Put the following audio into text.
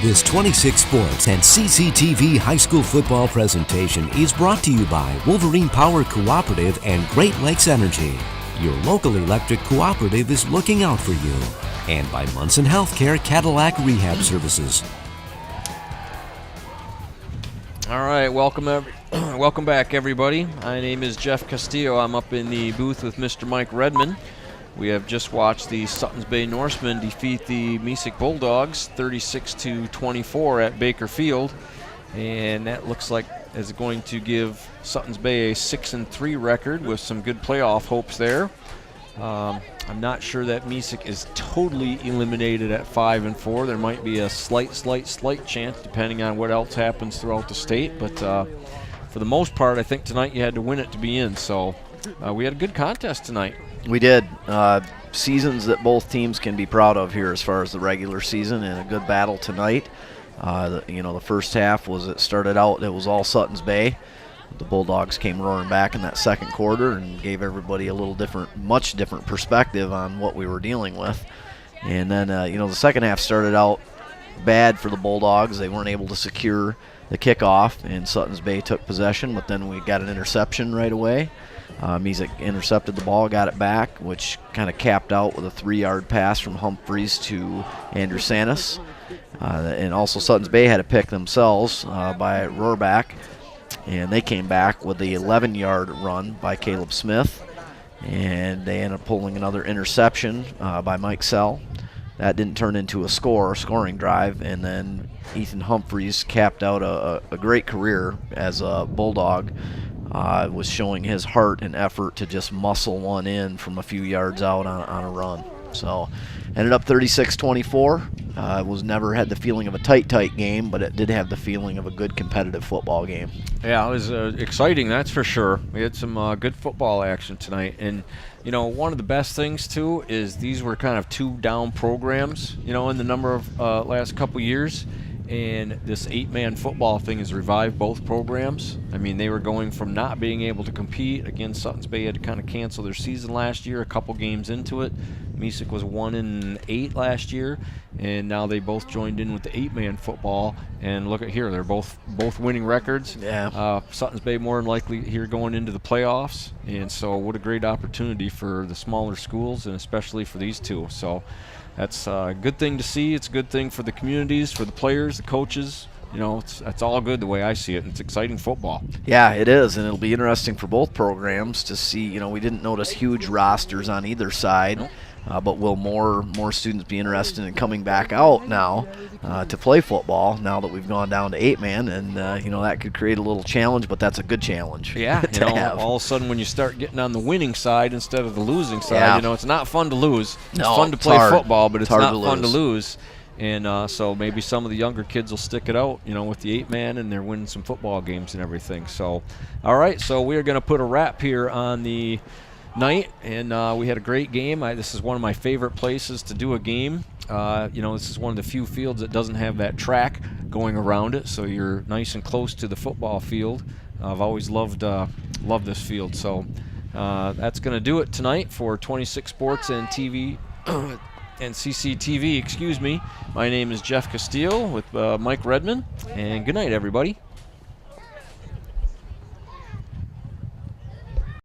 This 26 Sports and CCTV high school football presentation is brought to you by Wolverine Power Cooperative and Great Lakes Energy. Your local electric cooperative is looking out for you. And by Munson Healthcare Cadillac Rehab Services. All right, welcome back, everybody. My name is Jeff Castillo. I'm up in the booth with Mr. Mike Redman. We have just watched the Suttons Bay Norsemen defeat the Mesick Bulldogs 36-24 at Baker Field, and that looks like is going to give Suttons Bay a 6-3 record with some good playoff hopes there. I'm not sure that Mesick is totally eliminated at 5-4. There might be a slight chance depending on what else happens throughout the state, but for the most part, I think tonight you had to win it to be in. So we had a good contest tonight. We did. Seasons that both teams can be proud of here as far as the regular season, and a good battle tonight. The first half it started out, it was all Suttons Bay. The Bulldogs came roaring back in that second quarter and gave everybody a much different perspective on what we were dealing with. And then, the second half started out bad for the Bulldogs. They weren't able to secure the kickoff, and Suttons Bay took possession, but then we got an interception right away. Mesick intercepted the ball, got it back, which kind of capped out with a 3-yard pass from Humphreys to Andrew Sanis. And also Suttons Bay had a pick themselves by Rohrback, and they came back with the 11-yard run by Caleb Smith, and they ended up pulling another interception by Mike Sell. That didn't turn into a scoring drive, and then Ethan Humphreys capped out a great career as a Bulldog. Was showing his heart and effort to just muscle one in from a few yards out on a run. So ended up 36-24. Was never had the feeling of a tight game, but it did have the feeling of a good competitive football game. Yeah, it was exciting, that's for sure. We had some good football action tonight. And, one of the best things, too, is these were kind of 2-down programs, in the number of last couple years. And this 8-man football thing has revived both programs. I mean, they were going from not being able to compete. Again, Suttons Bay had to kind of cancel their season last year, a couple games into it. Mesick was 1-8 last year, and now they both joined in with the 8-man football. And look at here, they're both winning records. Yeah. Suttons Bay more than likely here going into the playoffs, and so what a great opportunity for the smaller schools, and especially for these two. So that's a good thing to see. It's a good thing for the communities, for the players, the coaches. It's all good the way I see it, and it's exciting football. Yeah, it is, and it'll be interesting for both programs to see. We didn't notice huge rosters on either side. Nope. But will more students be interested in coming back out now to play football now that we've gone down to 8-man? And, that could create a little challenge, but that's a good challenge. Yeah, all of a sudden when you start getting on the winning side instead of the losing side, it's not fun to lose. It's fun to play football, but it's not fun to lose. And so maybe some of the younger kids will stick it out, with the 8-man, and they're winning some football games and everything. So, all right, so we are going to put a wrap here on the night, and we had a great game. This is one of my favorite places to do a game. This is one of the few fields that doesn't have that track going around it, so you're nice and close to the football field. I've always loved this field. So that's going to do it tonight for 26 Sports and TV and CCTV. Excuse me. My name is Jeff Castillo with Mike Redman, and good night, everybody.